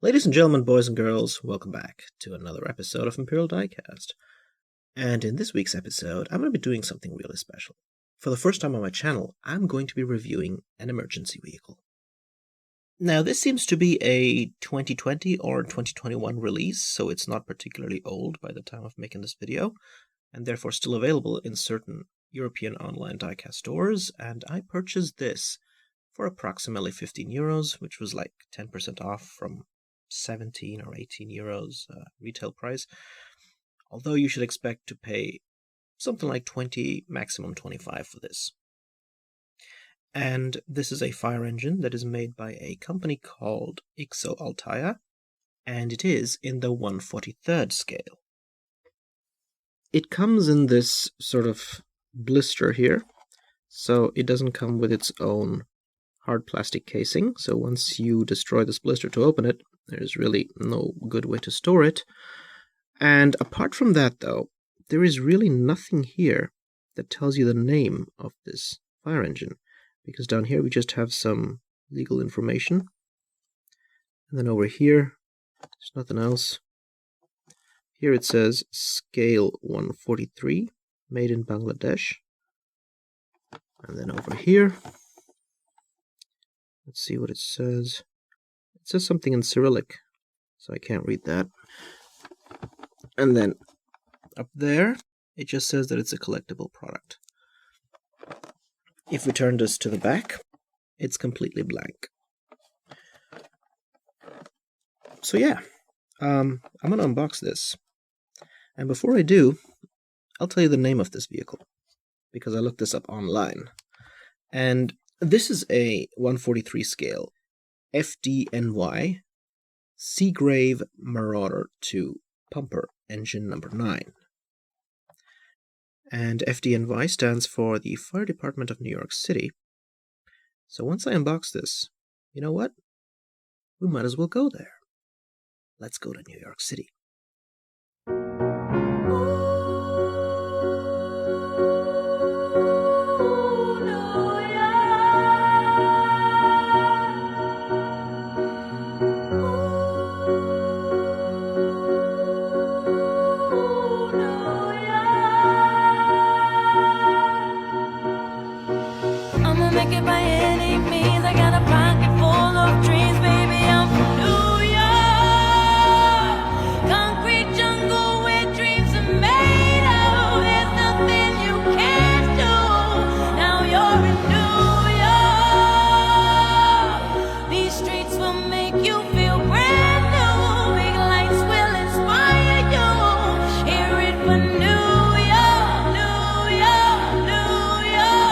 Ladies and gentlemen, boys and girls, welcome back to another episode of Imperial Diecast. And in this week's episode, I'm going to be doing something really special. For the first time on my channel, I'm going to be reviewing an emergency vehicle. Now, this seems to be a 2020 or 2021 release, so it's not particularly old by the time of making this video, and therefore still available in certain European online diecast stores, and I purchased this for approximately 15 euros, which was like 10% off from 17 or 18 euros retail price, although you should expect to pay something like 20, maximum 25 for this. And this is a fire engine that is made by a company called altaya, and it is in the 1/43rd scale. It comes in this sort of blister here, so it doesn't come with its own hard plastic casing, so once you destroy this blister to open it, there's really no good way to store it. And apart from that, though, there is really nothing here that tells you the name of this fire engine, because down here we just have some legal information, and then over here there's nothing else. Here it says scale 143, made in Bangladesh, and then over here, let's see what it says. It says something in Cyrillic, so I can't read that. And then up there, it just says that it's a collectible product. If we turn this to the back, it's completely blank. So yeah, I'm going to unbox this. And before I do, I'll tell you the name of this vehicle, because I looked this up online. And this is a 1/43 scale FDNY Seagrave Marauder 2 pumper engine number 9. And FDNY stands for the Fire Department of New York City. So once I unbox this, you know what? We might as well go there. Let's go to New York City. Make it by any means. I got a pocket full of dreams, baby. I'm from New York, concrete jungle where dreams are made of. There's nothing you can't do. Now you're in New York. These streets will make you feel brand new. Big lights will inspire you. Hear it for New York, New York, New York.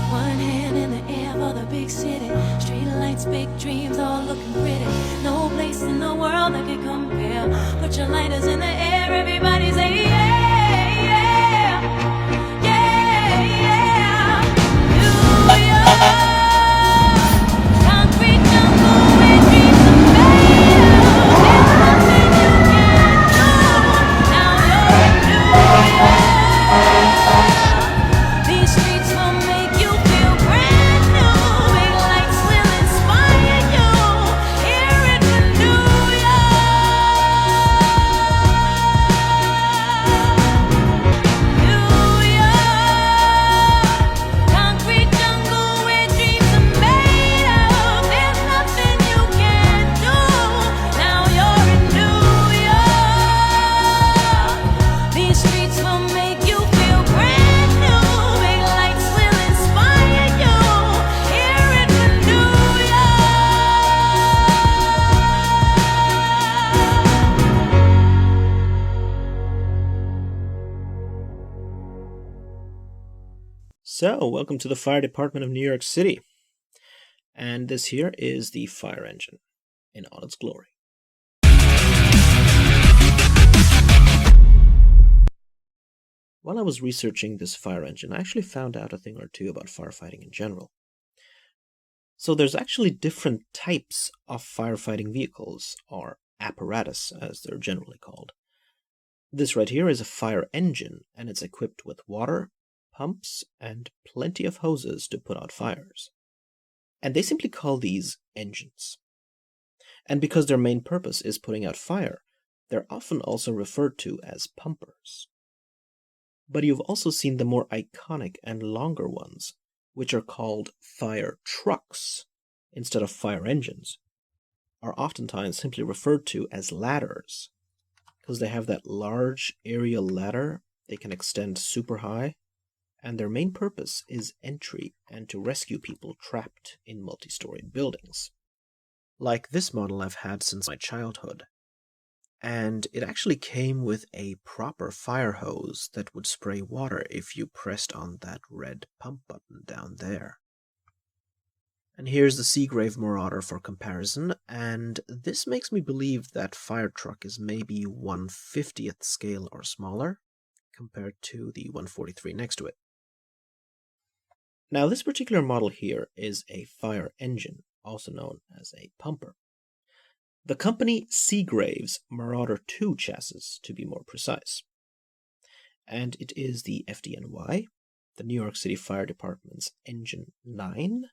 One hand in the air for the big city. Street lights, big dreams, all looking pretty. No place in the world that can compare. Put your lighters in the air, everybody say yeah, yeah, yeah, yeah. New York, concrete jungle where dreams are made of. There's nothing you can't do. Now you're in New York. These streets will make you feel brand new. Big lights will inspire you. Hear it for New York. Concrete jungle where dreams are made of. There's nothing you can't do. Now you're in New York. These streets will make you feel brand new. Big lights will inspire you. Hear it for New So, welcome to the Fire Department of New York City. And this here is the fire engine in all its glory. While I was researching this fire engine, I actually found out a thing or two about firefighting in general. So there's actually different types of firefighting vehicles, or apparatus as they're generally called. This right here is a fire engine, and it's equipped with water, pumps, and plenty of hoses to put out fires. And they simply call these engines. And because their main purpose is putting out fire, they're often also referred to as pumpers. But you've also seen the more iconic and longer ones, which are called fire trucks instead of fire engines, are oftentimes simply referred to as ladders, because they have that large aerial ladder. They can extend super high, and their main purpose is entry and to rescue people trapped in multi-storied buildings. Like this model I've had since my childhood, and it actually came with a proper fire hose that would spray water if you pressed on that red pump button down there. And here's the Seagrave Marauder for comparison, and this makes me believe that fire truck is maybe 1/50th scale or smaller, compared to the 143 next to it. Now this particular model here is a fire engine, also known as a pumper. The company Seagrave's Marauder 2 chassis, to be more precise. And it is the FDNY, the New York City Fire Department's Engine 9,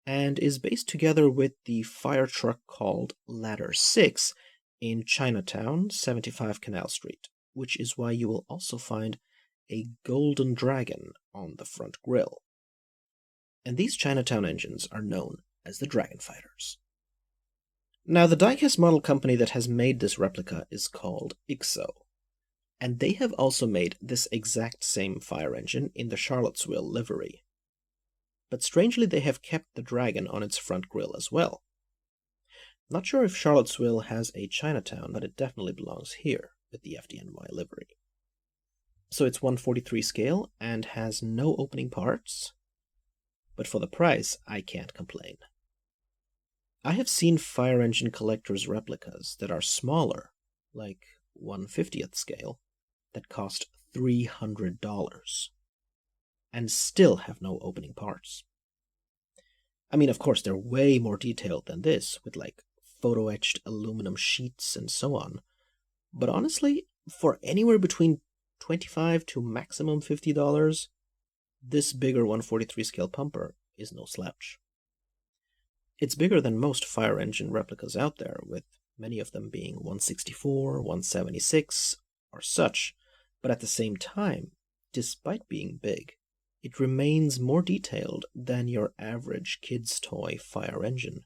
and is based together with the fire truck called Ladder 6 in Chinatown, 75 Canal Street, which is why you will also find a golden dragon on the front grille. And these Chinatown engines are known as the Dragon Fighters. Now, the diecast model company that has made this replica is called IXO, and they have also made this exact same fire engine in the Charlottesville livery. But strangely, they have kept the dragon on its front grille as well. Not sure if Charlottesville has a Chinatown, but it definitely belongs here with the FDNY livery. So it's 1/43 scale and has no opening parts, but for the price, I can't complain. I have seen fire engine collector's replicas that are smaller, like 1/50th scale, that cost $300, and still have no opening parts. I mean, of course, they're way more detailed than this, with like photo-etched aluminum sheets and so on, but honestly, for anywhere between $25 to maximum $50, this bigger 1/43 scale pumper is no slouch. It's bigger than most fire engine replicas out there, with many of them being 164, 176, or such, but at the same time, despite being big, it remains more detailed than your average kid's toy fire engine,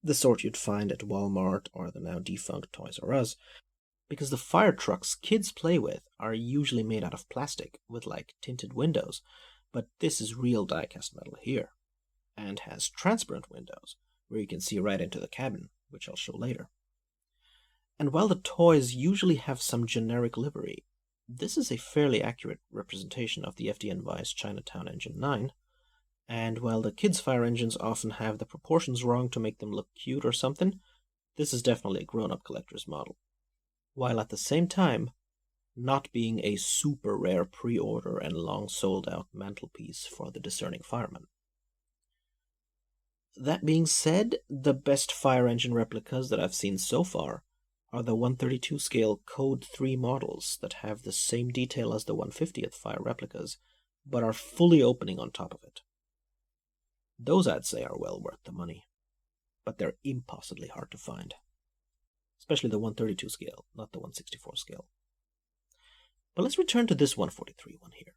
the sort you'd find at Walmart or the now defunct Toys R Us, because the fire trucks kids play with are usually made out of plastic with like tinted windows, but this is real diecast metal here, and has transparent windows where you can see right into the cabin, which I'll show later. And while the toys usually have some generic livery, this is a fairly accurate representation of the FDNY's Chinatown Engine 9, and while the kids' fire engines often have the proportions wrong to make them look cute or something, this is definitely a grown-up collector's model, while at the same time not being a super rare pre-order and long sold-out mantelpiece for the discerning fireman. That being said, the best fire engine replicas that I've seen so far are the 132 scale Code 3 models that have the same detail as the 150th fire replicas, but are fully opening on top of it. Those I'd say are well worth the money, but they're impossibly hard to find. Especially the 132 scale, not the 164 scale. But let's return to this 143 one here,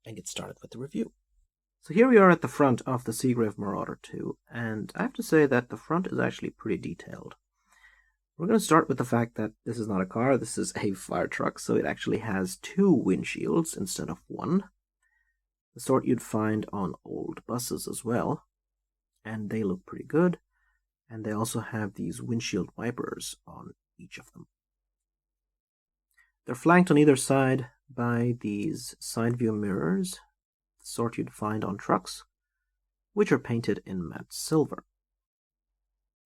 and get started with the review. So here we are at the front of the Seagrave Marauder 2, and I have to say that the front is actually pretty detailed. We're going to start with the fact that this is not a car, this is a fire truck, so it actually has 2 windshields instead of 1. The sort you'd find on old buses as well, and they look pretty good, and they also have these windshield wipers on each of them. They're flanked on either side by these side view mirrors, the sort you'd find on trucks, which are painted in matte silver.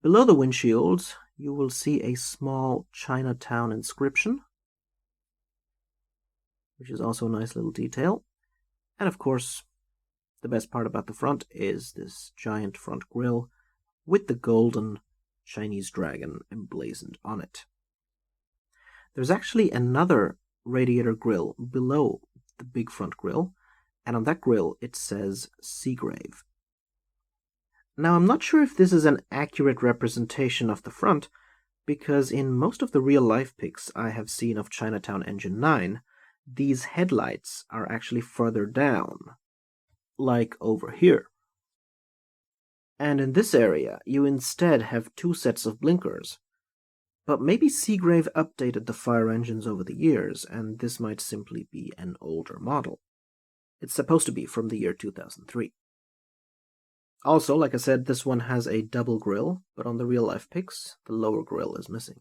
Below the windshields, you will see a small Chinatown inscription, which is also a nice little detail. And of course, the best part about the front is this giant front grille with the golden Chinese dragon emblazoned on it. There's actually another radiator grille below the big front grille, and on that grille it says Seagrave. Now, I'm not sure if this is an accurate representation of the front, because in most of the real-life pics I have seen of Chinatown Engine 9, these headlights are actually further down, like over here. And in this area, you instead have two sets of blinkers. But maybe Seagrave updated the fire engines over the years, and this might simply be an older model. It's supposed to be from the year 2003. Also, like I said, this one has a double grille, but on the real-life pics, the lower grille is missing.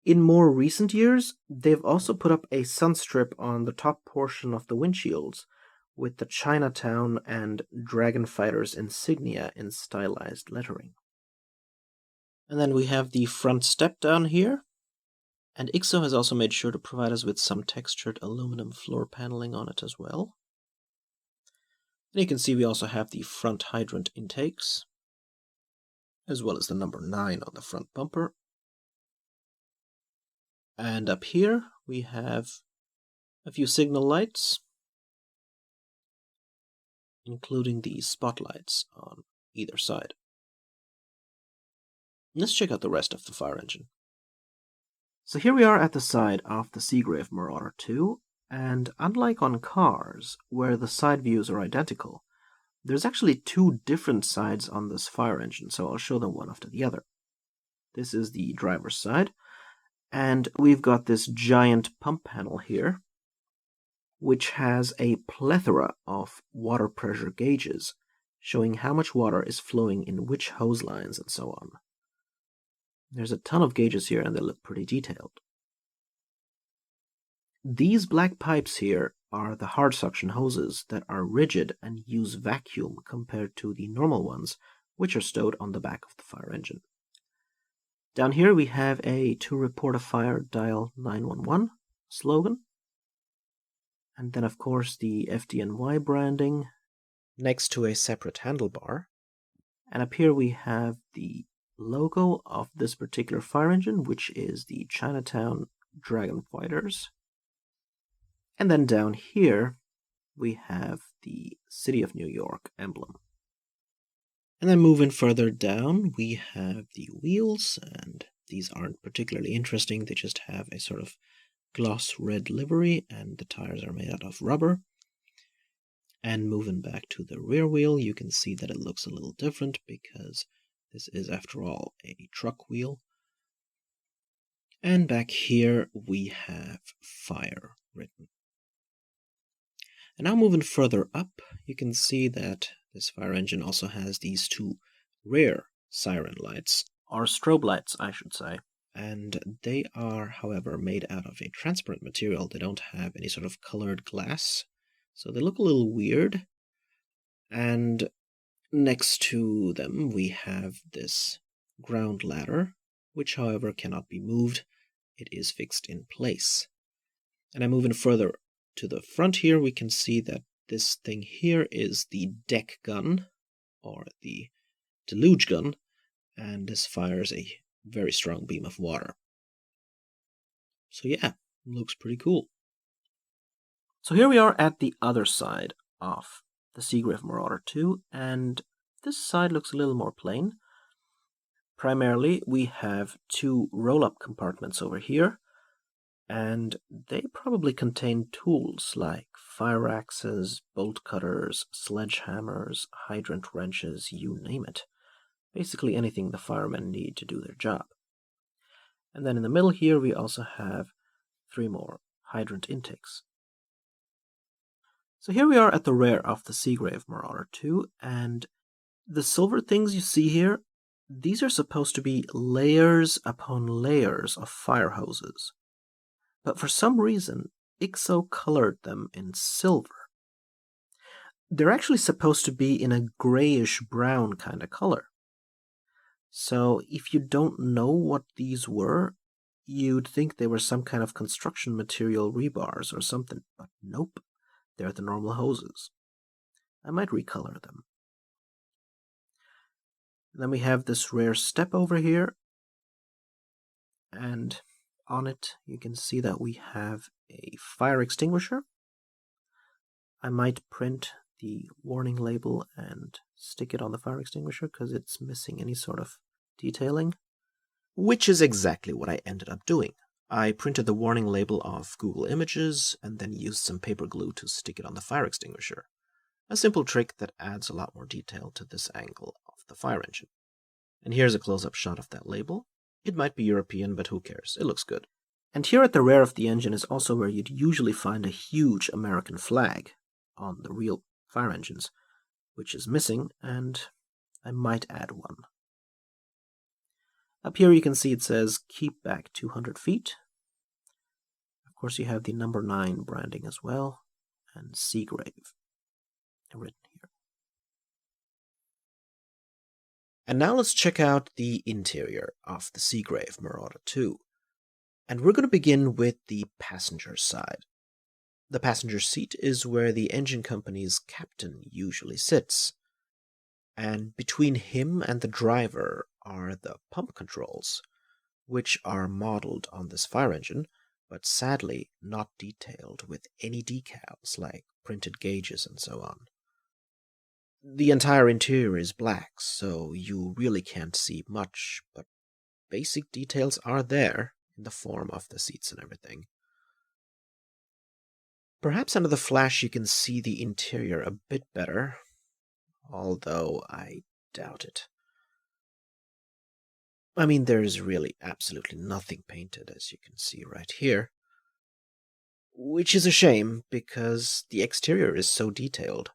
In more recent years, they've also put up a sunstrip on the top portion of the windshields with the Chinatown and Dragon Fighters insignia in stylized lettering. And then we have the front step down here, and IXO has also made sure to provide us with some textured aluminum floor paneling on it as well. And you can see we also have the front hydrant intakes, as well as the number 9 on the front bumper. And up here we have a few signal lights, including the spotlights on either side. Let's check out the rest of the fire engine. So here we are at the side of the Seagrave Marauder 2, and unlike on cars, where the side views are identical, there's actually two different sides on this fire engine, so I'll show them one after the other. This is the driver's side, and we've got this giant pump panel here, which has a plethora of water pressure gauges, showing how much water is flowing in which hose lines and so on. There's a ton of gauges here, and they look pretty detailed. These black pipes here are the hard suction hoses that are rigid and use vacuum compared to the normal ones, which are stowed on the back of the fire engine. Down here we have a "to report a fire, dial 911" slogan. And then of course the FDNY branding next to a separate handlebar. And up here we have the logo of this particular fire engine, which is the Chinatown Dragon Fighters. And then down here we have the City of New York emblem. And then moving further down we have the wheels, and these aren't particularly interesting, they just have a sort of gloss red livery, and the tires are made out of rubber. And moving back to the rear wheel, you can see that it looks a little different because this is, after all, a truck wheel. And back here we have fire written. And now moving further up, you can see that this fire engine also has these two rear siren lights, or strobe lights, I should say. And they are, however, made out of a transparent material. They don't have any sort of colored glass, so they look a little weird. And next to them we have this ground ladder, which however cannot be moved. It is fixed in place. And I'm moving further to the front here, we can see that this thing here is the deck gun, or the deluge gun, and this fires a very strong beam of water. So yeah, looks pretty cool. So here we are at the other side of the Seagrave Marauder 2, and this side looks a little more plain. Primarily, we have two roll-up compartments over here, and they probably contain tools like fire axes, bolt cutters, sledgehammers, hydrant wrenches, you name it. Basically anything the firemen need to do their job. And then in the middle here we also have 3 more hydrant intakes. So here we are at the rear of the Seagrave Marauder 2, and the silver things you see here, these are supposed to be layers upon layers of fire hoses. But for some reason, IXO colored them in silver. They're actually supposed to be in a grayish-brown kind of color. So if you don't know what these were, you'd think they were some kind of construction material rebars or something, but nope, they're the normal hoses. I might recolor them. And then we have this rear step over here, and on it you can see that we have a fire extinguisher. I might print the warning label and stick it on the fire extinguisher because it's missing any sort of detailing. Which is exactly what I ended up doing. I printed the warning label off Google Images and then used some paper glue to stick it on the fire extinguisher. A simple trick that adds a lot more detail to this angle of the fire engine. And here's a close-up shot of that label. It might be European, but who cares? It looks good. And here at the rear of the engine is also where you'd usually find a huge American flag on the real fire engines, which is missing, and I might add one. Up here you can see it says, keep back 200 feet. Of course you have the number 9 branding as well, and Seagrave written here. And now let's check out the interior of the Seagrave Marauder 2. And we're going to begin with the passenger side. The passenger seat is where the engine company's captain usually sits. And between him and the driver are the pump controls, which are modeled on this fire engine, but sadly not detailed with any decals like printed gauges and so on. The entire interior is black, so you really can't see much, but basic details are there in the form of the seats and everything. Perhaps under the flash you can see the interior a bit better, although I doubt it. I mean, there's really absolutely nothing painted, as you can see right here. Which is a shame, because the exterior is so detailed.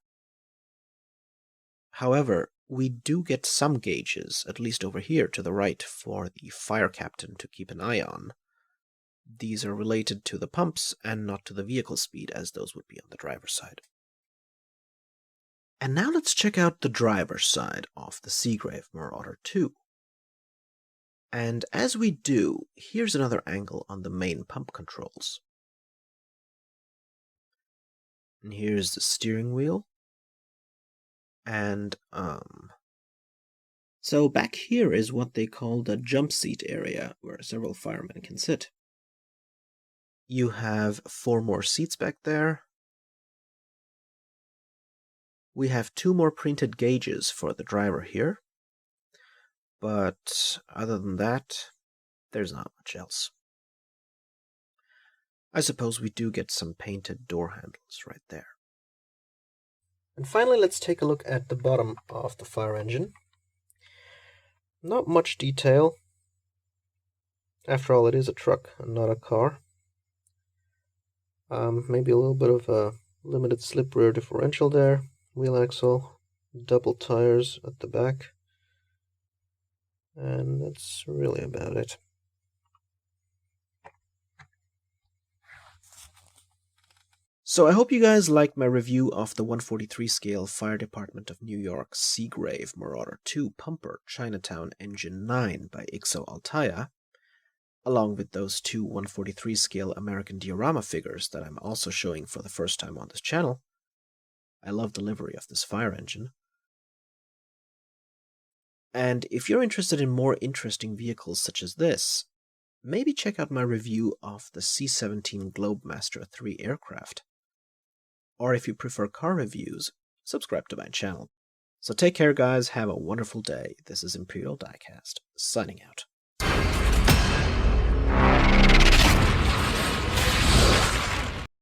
However, we do get some gauges, at least over here to the right, for the fire captain to keep an eye on. These are related to the pumps and not to the vehicle speed, as those would be on the driver's side. And now let's check out the driver's side of the Seagrave Marauder 2. And as we do, here's another angle on the main pump controls. And here's the steering wheel. And, so back here is what they call the jump seat area, where several firemen can sit. You have 4 more seats back there. We have 2 more printed gauges for the driver here. But other than that, there's not much else. I suppose we do get some painted door handles right there. And finally, let's take a look at the bottom of the fire engine. Not much detail. After all, it is a truck and not a car. Maybe a little bit of a limited slip rear differential there, wheel axle, double tires at the back, and that's really about it. So I hope you guys liked my review of the 143 scale Fire Department of New York Seagrave Marauder 2 Pumper Chinatown Engine 9 by XO Altaya, along with those 2 143 scale American diorama figures that I'm also showing for the first time on this channel. I love the livery of this fire engine. And if you're interested in more interesting vehicles such as this, maybe check out my review of the C-17 Globemaster III aircraft. Or if you prefer car reviews, subscribe to my channel. So take care guys, have a wonderful day. This is Imperial Diecast, signing out.